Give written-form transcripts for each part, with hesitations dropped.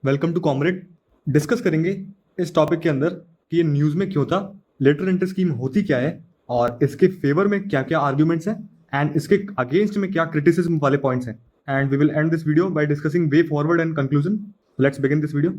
Welcome to comrade. Discuss करेंगे इस topic के अंदर कि ये न्यूज़ में क्यों था, लेटरल एंट्री स्कीम होती क्या है और इसके फेवर में क्या क्या आर्ग्यूमेंट्स हैं एंड इसके अगेंस्ट में क्या क्रिटिसिज्म वाले पॉइंट्स हैं। And we will end this video by discussing way forward and conclusion. Let's begin this video.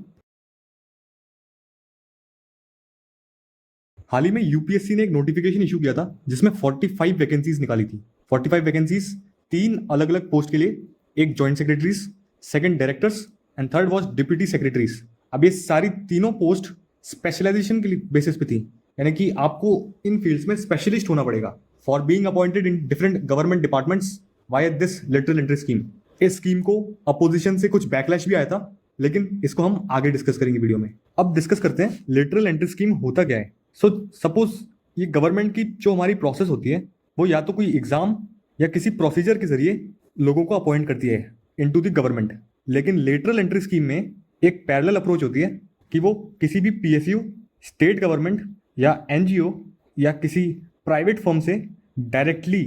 हाल ही में यूपीएससी ने एक नोटिफिकेशन इशू किया था जिसमें 45 वैकेंसीज निकाली थी। 45 वैकेंसीज, 3 अलग अलग पोस्ट के लिए, एक joint secretaries, second directors and third was deputy secretaries. अब ये सारी तीनों पोस्ट स्पेशलाइजेशन के बेसिस पे थी, यानी कि आपको इन फील्ड्स में स्पेशलिस्ट होना पड़ेगा for being appointed in different government departments via this lateral entry scheme. इस स्कीम को अपोजिशन से कुछ बैकलैश भी आया था, लेकिन इसको हम आगे डिस्कस करेंगे वीडियो में। अब डिस्कस करते हैं लेटरल एंट्री स्कीम होता क्या है। सो सपोज ये गवर्नमेंट की जो हमारी प्रोसेस होती है वो या तो कोई एग्जाम या किसी प्रोसीजर के जरिए लोगों को अपॉइंट करती है इनटू द गवर्नमेंट। लेकिन लेटरल एंट्री स्कीम में एक पैरेलल अप्रोच होती है कि वो किसी भी पीएसयू, स्टेट गवर्नमेंट या एनजीओ या किसी प्राइवेट फर्म से डायरेक्टली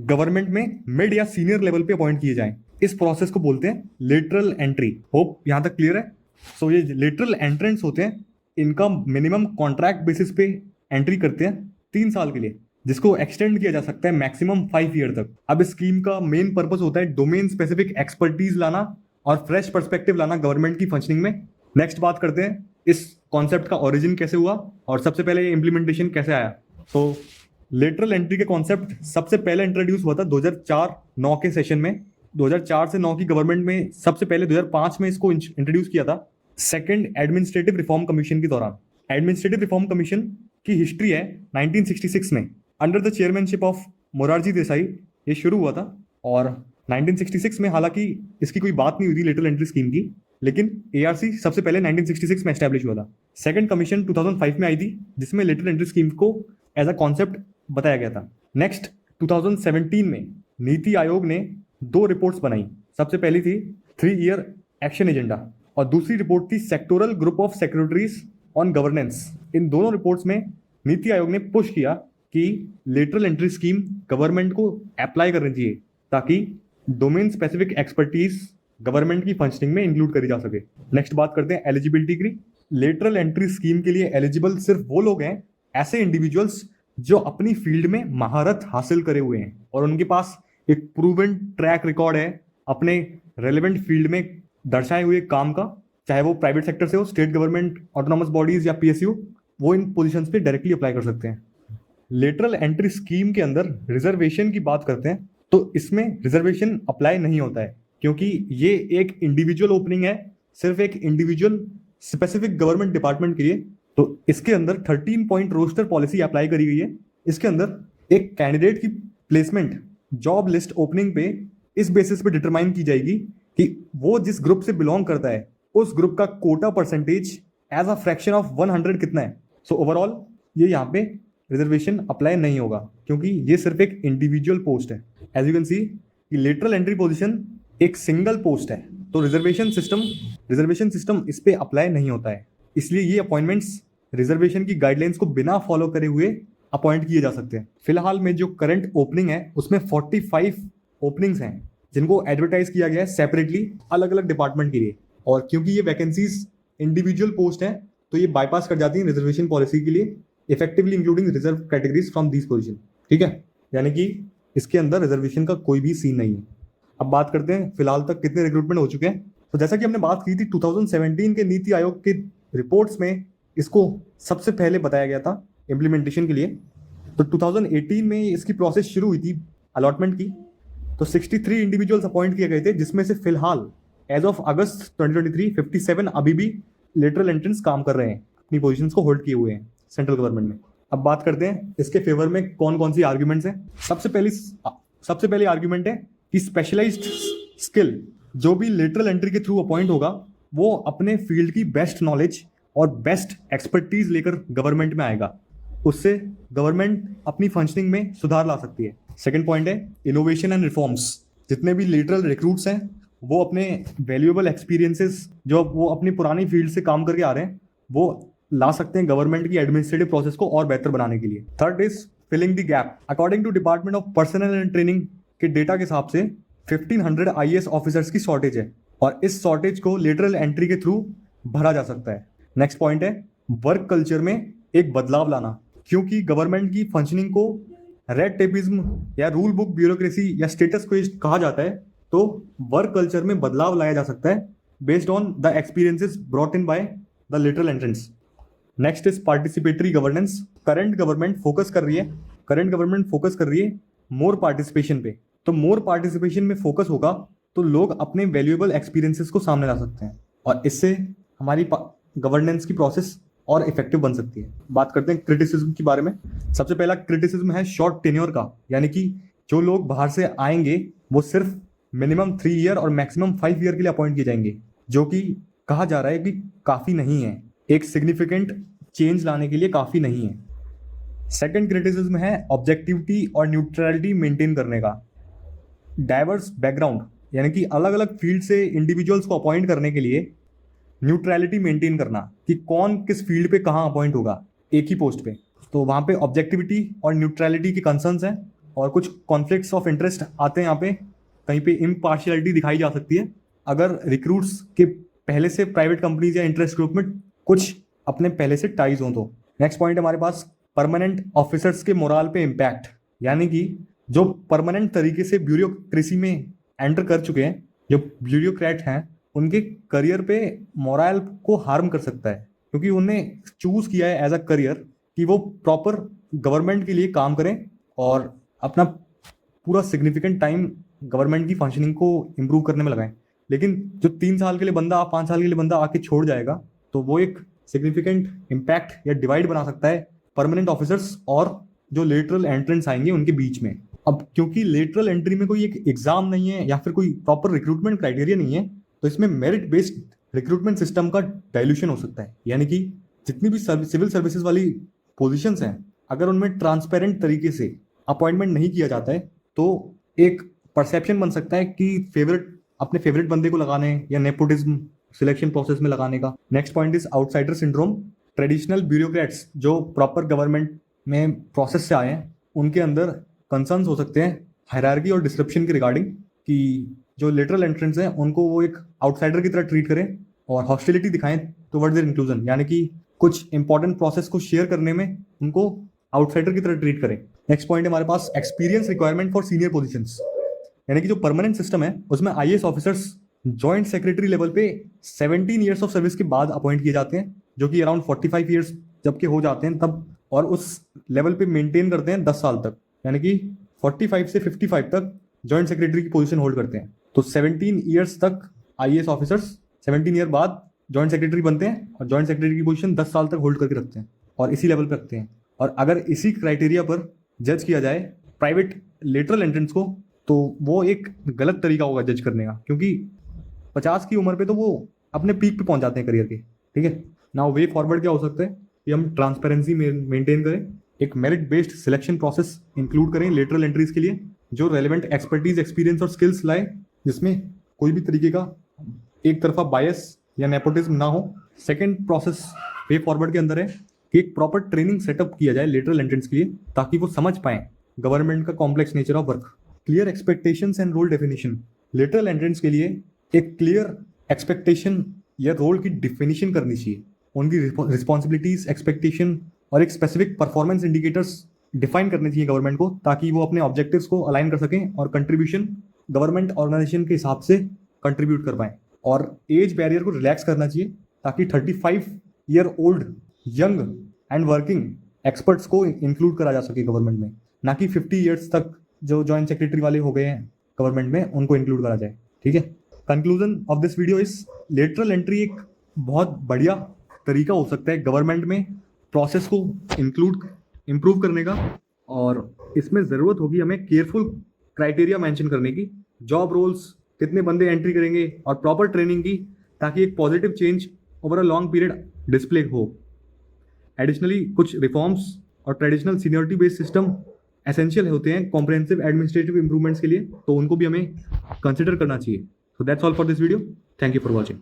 गवर्नमेंट में मिड या सीनियर लेवल पे अपॉइंट किए जाएं। इस प्रोसेस को बोलते हैं लेटरल एंट्री। होप यहां तक क्लियर है। सो ये लेटरल एंट्रेंस होते हैं, इनका मिनिमम कॉन्ट्रैक्ट बेसिस पे एंट्री करते हैं 3 साल के लिए, जिसको एक्सटेंड किया जा सकता है मैक्सिमम 5 ईयर तक। अब इस स्कीम का मेन पर्पस होता है डोमेन स्पेसिफिक एक्सपर्टीज लाना और फ्रेश पर्सपेक्टिव लाना गवर्नमेंट की फंक्शनिंग में। नेक्स्ट बात करते हैं इस कॉन्सेप्ट का ओरिजिन कैसे हुआ और सबसे पहले ये इम्प्लीमेंटेशन कैसे आया। सो लेटरल एंट्री के कॉन्सेप्ट सबसे पहले इंट्रोड्यूस हुआ था 2004-9 के सेशन में। 2004 से 9 की गवर्नमेंट में सबसे पहले 2005 में इसको इंट्रोड्यूस किया था सेकंड एडमिनिस्ट्रेटिव रिफॉर्म कमीशन के दौरान। एडमिनिस्ट्रेटिव रिफॉर्म कमीशन की हिस्ट्री है 1966 में under the chairmanship of Morarji Desai ये शुरू हुआ था। और 1966 में हालांकि इसकी कोई बात नहीं हुई थी लेटरल एंट्री स्कीम की, लेकिन एआरसी सबसे पहले 1966 में एस्टैब्लिश हुआ था। सेकंड कमीशन 2005 में आई थी जिसमें लेटरल एंट्री स्कीम को एज अ कॉन्सेप्ट बताया गया था। नेक्स्ट 2017 में नीति आयोग ने 2 रिपोर्ट्स बनाई। सबसे पहली थी 3 ईयर एक्शन एजेंडा और दूसरी रिपोर्ट थी sectoral group of secretaries on governance. इन दोनों रिपोर्ट्स में नीति आयोग ने पुश किया कि लेटरल एंट्री स्कीम गवर्नमेंट को अप्लाई करनी चाहिए ताकि डोमेन स्पेसिफिक एक्सपर्टीज गवर्नमेंट की फंक्शनिंग में इंक्लूड करी जा सके। नेक्स्ट बात करते हैं एलिजिबिलिटी की। लेटरल एंट्री स्कीम के लिए एलिजिबल सिर्फ वो लोग हैं, ऐसे इंडिविजुअल्स जो अपनी फील्ड में महारत हासिल करे हुए हैं और उनके पास एक प्रूवन ट्रैक रिकॉर्ड है अपने रेलेवेंट फील्ड में दर्शाए हुए काम का, चाहे वो प्राइवेट सेक्टर से हो, स्टेट गवर्नमेंट, ऑटोनॉमस बॉडीज या पीएसयू, वो इन पोजीशंस पे डायरेक्टली अप्लाई कर सकते हैं। लेटरल एंट्री स्कीम के अंदर रिजर्वेशन की बात करते हैं तो इसमें रिजर्वेशन अप्लाई नहीं होता है क्योंकि ये एक इंडिविजुअल ओपनिंग है, सिर्फ एक इंडिविजुअल स्पेसिफिक गवर्नमेंट डिपार्टमेंट के लिए। तो इसके अंदर 13 पॉइंट रोस्टर पॉलिसी अप्लाई करी गई है। इसके अंदर एक कैंडिडेट की प्लेसमेंट जॉब लिस्ट ओपनिंग पे इस बेसिस पे डिटरमाइन की जाएगी कि वो जिस ग्रुप से बिलोंग करता है उस ग्रुप का quota percentage as a fraction of 100 कितना है। सो ओवरऑल ये यहाँ पे रिजर्वेशन अप्लाई नहीं होगा क्योंकि ये सिर्फ एक इंडिविजुअल पोस्ट है। एज यू कैन सी कि लेटरल एंट्री पोजीशन एक सिंगल पोस्ट है, तो रिजर्वेशन सिस्टम इस पे अप्लाई नहीं होता है। इसलिए ये अपॉइंटमेंट्स रिजर्वेशन की गाइडलाइंस को बिना फॉलो करे हुए अपॉइंट किए जा सकते हैं। फिलहाल में जो करंट ओपनिंग है उसमें 45 ओपनिंग्स हैं जिनको एडवर्टाइज किया गया है सेपरेटली अलग अलग डिपार्टमेंट के लिए। और क्योंकि ये वैकेंसीज इंडिविजुअल पोस्ट हैं तो ये बाईपास कर जाती हैं रिजर्वेशन पॉलिसी के लिए, effectively including reserve categories from this position. ठीक है, यानी कि इसके अंदर रिजर्वेशन का कोई भी सीन नहीं है। अब बात करते हैं फिलहाल तक कितने रिक्रूटमेंट हो चुके हैं। तो जैसा कि हमने बात की थी 2017 के नीति आयोग के रिपोर्ट्स में इसको सबसे पहले बताया गया था इम्प्लीमेंटेशन के लिए। तो 2018 में इसकी प्रोसेस शुरू हुई थी अलॉटमेंट की। तो 63 इंडिविजुअल्स अपॉइंट किए गए थे जिसमें से फिलहाल एज ऑफ अगस्त 2023 57 अभी भी लेटरल एंट्रेंस काम कर रहे हैं, अपनी पोजीशंस को होल्ड किए हुए हैं सेंट्रल गवर्नमेंट में। अब बात करते हैं इसके फेवर में कौन कौन सी आर्ग्यूमेंट्स हैं। सबसे पहली आर्ग्यूमेंट है कि स्पेशलाइज्ड स्किल जो भी लेटरल एंट्री के थ्रू अपॉइंट होगा वो अपने फील्ड की बेस्ट नॉलेज और बेस्ट एक्सपर्टीज लेकर गवर्नमेंट में आएगा, उससे गवर्नमेंट अपनी फंक्शनिंग में सुधार ला सकती है। सेकंड पॉइंट है इनोवेशन एंड रिफॉर्म्स। जितने भी लेटरल रिक्रूट्स हैं वो अपने वैल्यूएबल एक्सपीरियंसेस जो वो अपनी पुरानी फील्ड से काम करके आ रहे हैं वो ला सकते हैं गवर्नमेंट की एडमिनिस्ट्रेटिव प्रोसेस को और बेहतर बनाने के लिए। Third is filling the gap. According to department of personnel and training के डेटा के हिसाब से 1500 आईएएस ऑफिसर्स की शॉर्टेज है और इस शॉर्टेज को लेटरल एंट्री के थ्रू भरा जा सकता है। नेक्स्ट पॉइंट है वर्क कल्चर में एक बदलाव लाना, क्योंकि गवर्नमेंट की फंक्शनिंग को रेड टेपिज्म या रूल बुक ब्यूरोक्रेसी या स्टेटस को कहा जाता है, तो वर्क कल्चर में बदलाव लाया जा सकता है based on the experiences brought in by the literal entrance. Next is participatory governance. Current government focus कर रही है मोर पार्टिसिपेशन पे। तो मोर पार्टिसिपेशन में फोकस होगा तो लोग अपने वैल्यूएबल एक्सपीरियंसेस को सामने ला सकते हैं और इससे हमारी गवर्नेंस की प्रोसेस और इफेक्टिव बन सकती है। बात करते हैं क्रिटिसिज्म के बारे में। सबसे पहला क्रिटिसिज्म है शॉर्ट टेन्योर का, यानी कि जो लोग बाहर से आएंगे वो सिर्फ मिनिमम 3 ईयर और मैक्सिमम 5 ईयर के लिए अपॉइंट किए जाएंगे, जो कि कहा जा रहा है कि काफी नहीं है, एक सिग्निफिकेंट चेंज लाने के लिए काफी नहीं है। सेकंड क्रिटिसिज्म है ऑब्जेक्टिविटी और न्यूट्रलिटी मेंटेन करने का। डाइवर्स बैकग्राउंड, यानी कि अलग अलग फील्ड से इंडिविजुअल्स को अपॉइंट करने के लिए न्यूट्रलिटी मेंटेन करना कि कौन किस फील्ड पे कहाँ अपॉइंट होगा एक ही पोस्ट पे। तो वहाँ पे ऑब्जेक्टिविटी और न्यूट्रलिटी के कंसर्न्स हैं और कुछ कॉन्फ्लिक्ट्स ऑफ इंटरेस्ट आते हैं। यहाँ पे कहीं पे इम्पार्शियलिटी दिखाई जा सकती है अगर रिक्रूट्स के पहले से प्राइवेट कंपनीज या इंटरेस्ट ग्रुप में कुछ अपने पहले से टाइज हों तो। नेक्स्ट पॉइंट हमारे पास परमानेंट ऑफिसर्स के मोराल पे इम्पैक्ट, यानी कि जो परमानेंट तरीके से ब्यूरोक्रेसी में एंटर कर चुके हैं, जो ब्यूरोक्रेट हैं, उनके करियर पे मोरल को हार्म कर सकता है, क्योंकि उन्हें चूज किया है एज अ करियर कि वो प्रॉपर गवर्नमेंट के लिए काम करें और अपना पूरा सिग्निफिकेंट टाइम गवर्नमेंट की फंक्शनिंग को इम्प्रूव करने में लगाएं। लेकिन जो 3 साल के लिए बंदा 5 साल के लिए बंदा आके छोड़ जाएगा तो वो एक सिग्निफिकेंट इम्पैक्ट या डिवाइड बना सकता है परमानेंट ऑफिसर्स और जो लेटरल एंट्रेंस आएंगे उनके बीच में। अब क्योंकि लेटरल एंट्री में कोई एक एग्जाम नहीं है या फिर कोई प्रॉपर रिक्रूटमेंट क्राइटेरिया नहीं है, तो इसमें मेरिट बेस्ड रिक्रूटमेंट सिस्टम का डाइल्यूशन हो सकता है। यानी कि जितनी भी सिविल सर्विसेज वाली पोजीशंस हैं, अगर उनमें ट्रांसपेरेंट तरीके से अपॉइंटमेंट नहीं किया जाता है तो एक परसेप्शन बन सकता है कि अपने फेवरेट बंदे को लगाने या नेपोटिज्म सिलेक्शन प्रोसेस में लगाने का। Next point is outsider syndrome. Traditional bureaucrats जो प्रॉपर गवर्नमेंट में प्रोसेस से आए हैं उनके अंदर कंसर्न्स हो सकते हैं हायरार्की और डिस्क्रिप्शन के रिगार्डिंग कि जो लिटरल एंट्रेंस हैं उनको वो एक आउटसाइडर की तरह ट्रीट करें और हॉस्टिलिटी दिखाएं टुवर्ड्स देयर इंक्लूजन, यानी कि कुछ इंपॉर्टेंट प्रोसेस को शेयर करने में उनको आउटसाइडर की तरह ट्रीट करें। नेक्स्ट पॉइंट है हमारे पास experience requirement for senior positions, यानी कि जो परमानेंट सिस्टम है उसमें IAS officers joint secretary level पे 17 ईयर्स ऑफ सर्विस के बाद अपॉइंट किए जाते हैं, जो कि अराउंड 45 ईयर्स जबकि हो जाते हैं तब, और उस लेवल पे मेंटेन करते हैं 10 साल तक, यानी कि 45 से 55 तक जॉइंट सेक्रेटरी की पोजीशन होल्ड करते हैं। तो 17 ईयर्स तक आईएएस ऑफिसर्स 17 ईयर बाद जॉइंट सेक्रेटरी बनते हैं और जॉइंट सेक्रेटरी की पोजीशन 10 साल तक होल्ड करके रखते हैं और इसी लेवल पे रखते हैं। और अगर इसी क्राइटेरिया पर जज किया जाए प्राइवेट लेटरल एंट्रेंस को तो वो एक गलत तरीका होगा जज करने का, क्योंकि 50 की उम्र पे तो वो अपने पीक पे पहुंच जाते हैं करियर के। ठीक है, नाउ वे फॉरवर्ड क्या हो सकता है कि हम ट्रांसपेरेंसी मेंटेन करें, एक merit based selection process include करें लेटरल एंट्रीज के लिए जो रेलेवेंट एक्सपर्टीज, एक्सपीरियंस और स्किल्स लाए, जिसमें कोई भी तरीके का एक तरफा बायस या नेपोटिज्म ना हो। सेकेंड प्रोसेस वे फॉरवर्ड के अंदर है कि एक प्रॉपर ट्रेनिंग सेटअप किया जाए लेटरल एंट्रेंस के लिए ताकि वो समझ पाएं गवर्नमेंट का complex nature of work. Clear expectations and role definition, lateral entrance के लिए एक क्लियर एक्सपेक्टेशन या रोल की डिफिनीशन करनी चाहिए, उनकी रिस्पॉन्सिबिलिटीज, एक्सपेक्टेशन और एक स्पेसिफिक परफॉर्मेंस इंडिकेटर्स डिफाइन करने चाहिए गवर्नमेंट को ताकि वो अपने ऑब्जेक्टिव्स को अलाइन कर सकें और कंट्रीब्यूशन गवर्नमेंट ऑर्गेनाइजेशन के हिसाब से कंट्रीब्यूट कर पाएं। और एज बैरियर को रिलैक्स करना चाहिए ताकि 35 year old young and working experts को इंक्लूड करा जा सके गवर्नमेंट में, ना कि 50 ईयर्स तक जो जॉइंट सेक्रेटरी वाले हो गए हैं गवर्नमेंट में उनको इंक्लूड करा जाए। ठीक है, conclusion of this video is lateral entry एक बहुत बढ़िया तरीका हो सकता है गवर्नमेंट में प्रोसेस को इम्प्रूव करने का, और इसमें ज़रूरत होगी हमें केयरफुल क्राइटेरिया मेंशन करने की, जॉब रोल्स कितने बंदे एंट्री करेंगे और प्रॉपर ट्रेनिंग की, ताकि एक positive change over a long period display हो। एडिशनली कुछ रिफॉर्म्स और traditional seniority based system essential होते हैं कॉम्प्रिहेंसिव एडमिनिस्ट्रेटिव इंप्रूवमेंट्स के लिए, तो उनको भी हमें कंसिडर करना चाहिए। So that's all for this video, thank you for watching.